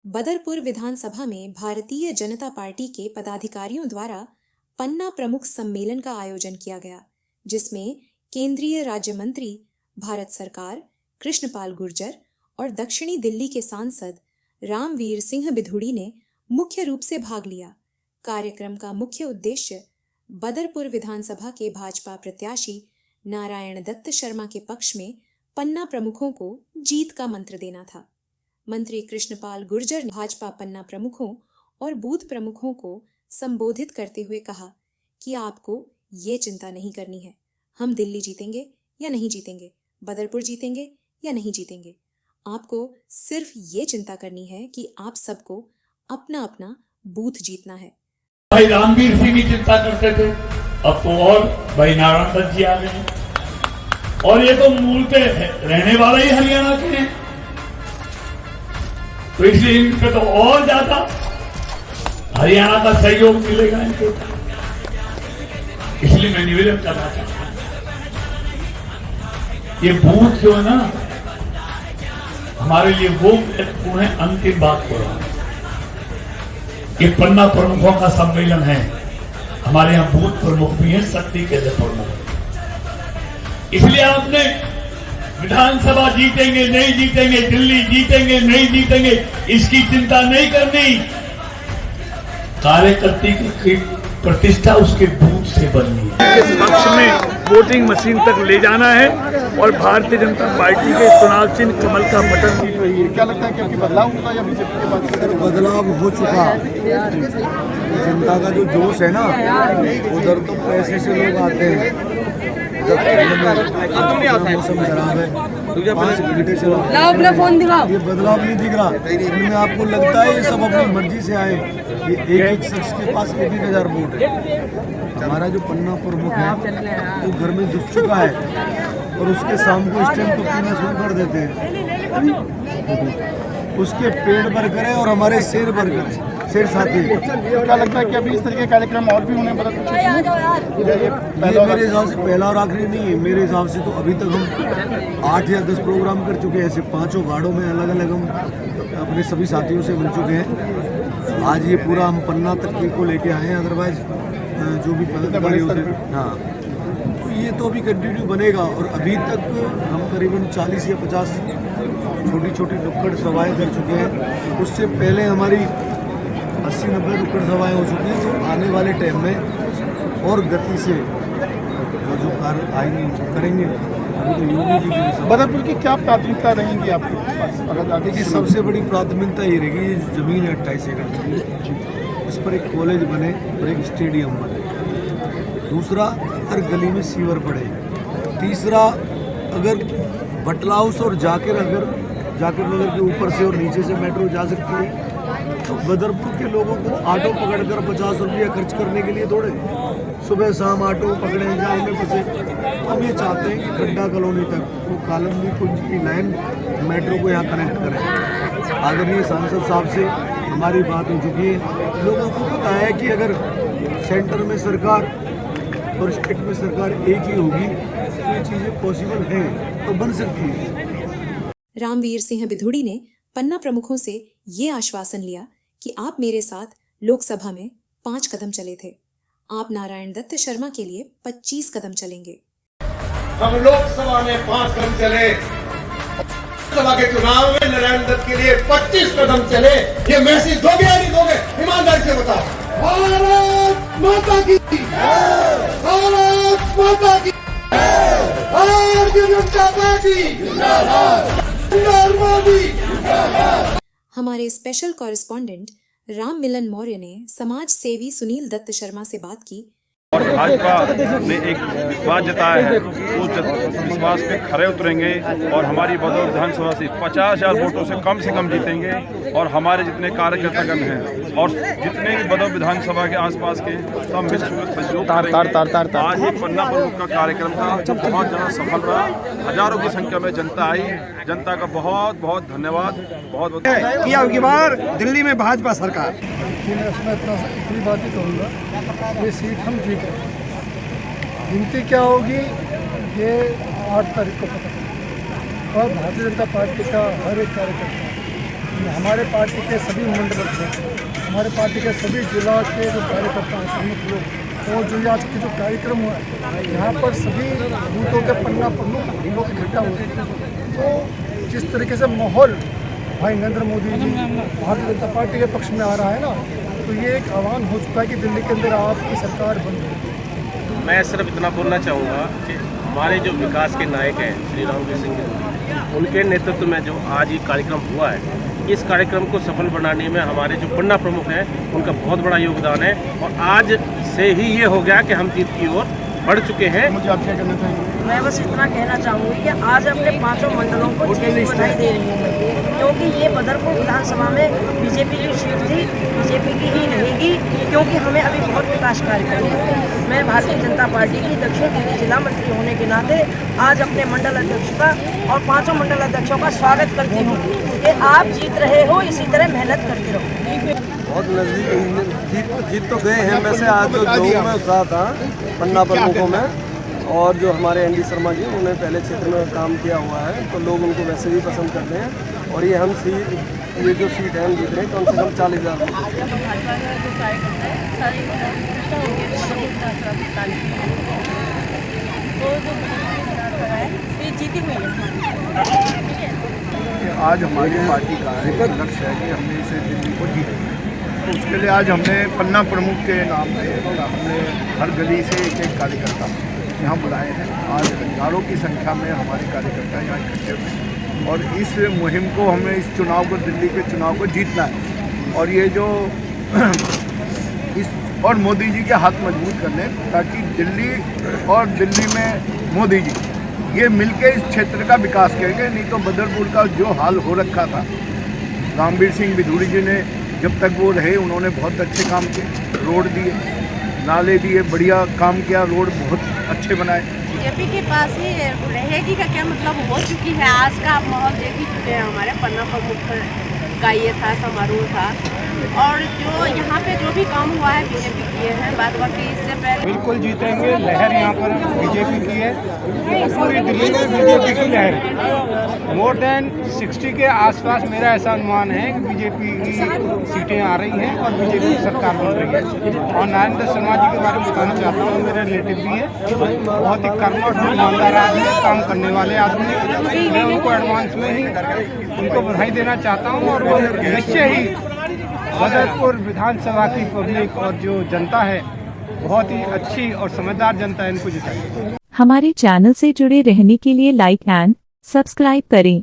बदरपुर विधानसभा में भारतीय जनता पार्टी के पदाधिकारियों द्वारा पन्ना प्रमुख सम्मेलन का आयोजन किया गया, जिसमें केंद्रीय राज्य मंत्री भारत सरकार कृष्णपाल गुर्जर और दक्षिणी दिल्ली के सांसद रामवीर सिंह बिधूड़ी ने मुख्य रूप से भाग लिया। कार्यक्रम का मुख्य उद्देश्य बदरपुर विधानसभा के भाजपा प्रत्याशी नारायण दत्त शर्मा के पक्ष में पन्ना प्रमुखों को जीत का मंत्र देना था। मंत्री कृष्णपाल गुर्जर ने भाजपा पन्ना प्रमुखों और बूथ प्रमुखों को संबोधित करते हुए कहा कि आपको ये चिंता नहीं करनी है, हम दिल्ली जीतेंगे या नहीं जीतेंगे, बदरपुर जीतेंगे या नहीं जीतेंगे। आपको सिर्फ ये चिंता करनी है कि आप सबको अपना अपना बूथ जीतना है। भाई रामवीर सिंह की चिंता करते थे, अब तो और भाई नारायण दत्त जी आ गए और ये तो मूल पे रहने वाला ही हरियाणा के हैं, तो इसलिए इन पे तो और ज्यादा हरियाणा का सहयोग मिलेगा इनको। इसलिए मैं निवेदन करना चाहता हूं, ये बूथ जो है ना हमारे लिए वो महत्वपूर्ण है। अंतिम बात हो रहा है, ये पन्ना प्रमुखों का सम्मेलन है, हमारे यहाँ बूथ प्रमुख भी हैं, शक्ति केंद्र प्रमुख। इसलिए आपने विधानसभा जीतेंगे नहीं जीतेंगे, दिल्ली जीतेंगे नहीं जीतेंगे, इसकी चिंता नहीं करनी। कार्यकर्ता की प्रतिष्ठा उसके बूथ से बननी है। इस पक्ष में वोटिंग मशीन तक ले जाना है और भारतीय जनता पार्टी के चुनाव चिन्ह कमल का बटन। क्या लगता है कि अभी बदलाव होगा या बीजेपी के बाद? बदलाव हो चुका। जनता का जो जोश है ना, उधर तो पैसे से लोग आते हैं। मौसम खराब है, 5 घंटे चला, ये बदलाव नहीं दिख रहा। इनमें आपको लगता है ये सब अपनी मर्जी से आए? ये एक शख्स के पास 1,000 वोट है। हमारा जो पन्ना प्रमुख है वो घर में झुक चुका है और उसके शाम को इस टाइम तो पीना शुरू कर देते हैं। उसके पेट भर करे और हमारे सिर भर करे, सिर साथी। क्या लगता है कि अभी इस तरह के कार्यक्रम और भी होने ये मेरे हिसाब से पहला और आखिरी नहीं है। मेरे हिसाब से तो अभी तक हम 8 या 10 प्रोग्राम कर चुके हैं, ऐसे 5 गाड़ों में अलग अलग हम अपने सभी साथियों से मिल चुके हैं। आज ये पूरा हम पन्ना तक को लेके आए हैं, अदरवाइज जो भी पदाधिकारी होते हैं, हाँ, तो ये तो अभी कंटिन्यू बनेगा। और अभी तक हम करीबन 40 या 50 छोटी छोटी नुक्कड़ सभाएँ कर चुके हैं। उससे पहले हमारी 80-90 नुक्कड़ सभाएँ हो चुकी हैं। तो आने वाले टाइम में और गति से जो कार्य आएंगे करेंगे। अभी तो योगी जी की बदरपुर की क्या प्राथमिकता रहेंगी आपके अगर आगे की? सबसे बड़ी प्राथमिकता ये रहेगी, ये जमीन है 28 एकड़ की, इस पर एक कॉलेज बने और एक स्टेडियम बने। दूसरा, हर गली में सीवर पड़े। तीसरा, अगर बटला हाउस और जाकिर नगर के ऊपर से और नीचे से मेट्रो जा सकती है, तो बदरपुर के लोगों को ऑटो पकड़कर 50 रुपया खर्च करने के लिए दौड़े, सुबह शाम ऑटो पकड़े, जाम में फंसे। हम ये चाहते हैं कि खड्डा कॉलोनी तक वो कालमनी कुंज की लाइन मेट्रो को यहाँ कनेक्ट करें। आदरणीय सांसद साहब से हमारी बात हो चुकी है। लोगों को पता है कि अगर सेंटर में सरकार और स्टेट में सरकार एक ही होगी तो ये चीज़ें पॉसिबल हैं, तो बन सकती है। रामवीर सिंह बिधूड़ी ने पन्ना प्रमुखों से ये आश्वासन लिया कि आप मेरे साथ लोकसभा में 5 कदम चले थे, आप नारायण दत्त शर्मा के लिए 25 कदम चलेंगे। हम लोकसभा में 5 कदम चले, लोकसभा के चुनाव में नारायण दत्त के लिए 25 कदम चले। ये मैसेज दोगे या नहीं दोगे? ईमानदारी से बताओ। भारत माता की, भारत माता की, भारतीय जनता पार्टी जिंदाबाद, हमारे स्पेशल कॉरेस्पॉन्डेंट राम मिलन मौर्य ने समाज सेवी सुनील दत्त शर्मा से बात की और भाजपा ने एक विश्वास जताया है, उस विश्वास पे खरे उतरेंगे और हमारी बदौर विधानसभा से 50,000 वोटों से कम जीतेंगे। और हमारे जितने कार्यकर्तागण हैं और जितने भी बदौर विधानसभा के आसपास के सब मिलकर सहयोग करेंगे। आज ये पन्ना प्रमुख का कार्यक्रम था, बहुत ज़्यादा सफल रहा, हजारों की संख्या में जनता आई। जनता का बहुत बहुत धन्यवाद। बहुत की बार दिल्ली में भाजपा सरकार। मैं इतनी बात ही कहूँगा, ये सीट हम जीत रहे हैं। गिनती क्या होगी ये 8 तारीख को पता चलेगा। और भारतीय जनता पार्टी का हर एक कार्यकर्ता हमारे पार्टी के सभी मंडल अध्यक्ष, हमारे पार्टी के सभी जिला के जो कार्यकर्ता हैं प्रमुख लोग, और जो आज के जो कार्यक्रम हुआ है यहाँ पर सभी बूथों के पन्ना प्रमुख लोग इकट्ठा हुए। तो जिस तरीके से माहौल भाई नरेंद्र मोदी जी भारतीय जनता पार्टी के पक्ष में आ रहा है ना, तो ये एक आह्वान हो चुका है कि दिल्ली के अंदर आपकी सरकार बन रही। मैं सिर्फ इतना बोलना चाहूँगा कि हमारे जो विकास के नायक हैं श्री रामवीर सिंह, उनके नेतृत्व में जो आज ये कार्यक्रम हुआ है, इस कार्यक्रम को सफल बनाने में हमारे जो पन्ना प्रमुख हैं उनका बहुत बड़ा योगदान है। और आज से ही ये हो गया कि हम जीत की ओर बढ़ चुके हैं। मुझे आप क्या कहना चाहिए? मैं बस इतना कहना चाहूँगी कि आज अपने 5 मंडलों को जीत की बधाई दे रही हूँ, क्योंकि ये बदरपुर विधानसभा में बीजेपी की सीट थी, बीजेपी की ही रहेगी, क्योंकि हमें अभी बहुत विकास कार्य करने हैं। मैं भारतीय जनता पार्टी की दक्षिण दिल्ली जिला मंत्री होने के नाते आज अपने मंडल अध्यक्ष का और 5 मंडल अध्यक्षों का स्वागत करती हूँ कि आप जीत रहे हो, इसी तरह मेहनत करते रहो। बहुत नज़दीक जीत तो गए हैं। वैसे आज तो लोगों में उत्साह था पन्ना प्रमुखों में, और जो हमारे एनडी शर्मा जी उन्होंने पहले क्षेत्र में काम किया हुआ है, तो लोग उनको वैसे भी पसंद करते हैं। और ये हम ये जो सीट है हम जीत रहे हैं कम से कम 40,000। आज हमारी पार्टी का एक लक्ष्य है कि हमने इसे दिल्ली को जीतना है। तो उसके लिए आज हमने पन्ना प्रमुख के नाम पे हमने हर गली से एक कार्यकर्ता यहाँ बुलाए हैं। आज हजारों की संख्या में हमारे कार्यकर्ता यहाँ इकट्ठे हुए, और इस मुहिम को हमें इस चुनाव को, दिल्ली के चुनाव को जीतना है। और ये जो और मोदी जी के हाथ मजबूत करने, ताकि दिल्ली और दिल्ली में मोदी जी ये मिलके इस क्षेत्र का विकास करेंगे। नहीं तो बदरपुर का जो हाल हो रखा था, रामवीर सिंह बिधूड़ी जी ने जब तक वो रहे उन्होंने बहुत अच्छे काम किए, रोड दिए, नाले दिए, बढ़िया काम किया, रोड बहुत अच्छे बनाए। बीजेपी के पास ही रहेगी का क्या मतलब हो चुकी है। आज का आप माहौल देख ही चुके हैं, हमारे पन्ना प्रमुख का ये था समारोह था, और जो यहाँ पे जो भी काम हुआ है बीजेपी किए हैं, बाद बाकी इससे पहले बिल्कुल जीतेंगे। लहर यहाँ पर बीजेपी की है, पूरी दिल्ली में बीजेपी की लहर है। मोर देन 60 के आसपास मेरा ऐसा अनुमान है कि बीजेपी की सीटें आ रही हैं और बीजेपी की सरकार बन रही है। और नारायण दत्त शर्मा जी के बारे में बताना चाहता हूँ, मेरे रिलेटिव भी है, बहुत ही कर्मठ ईमानदार आदमी, काम करने वाले आदमी। मैं उनको एडवांस में ही उनको बधाई देना चाहता हूँ, और वो निश्चय ही बदरपुर विधानसभा की पब्लिक और जो जनता है बहुत ही अच्छी और समझदार जनता है, इनको जिताएगी। हमारे चैनल से जुड़े रहने के लिए लाइक एंड सब्सक्राइब करें।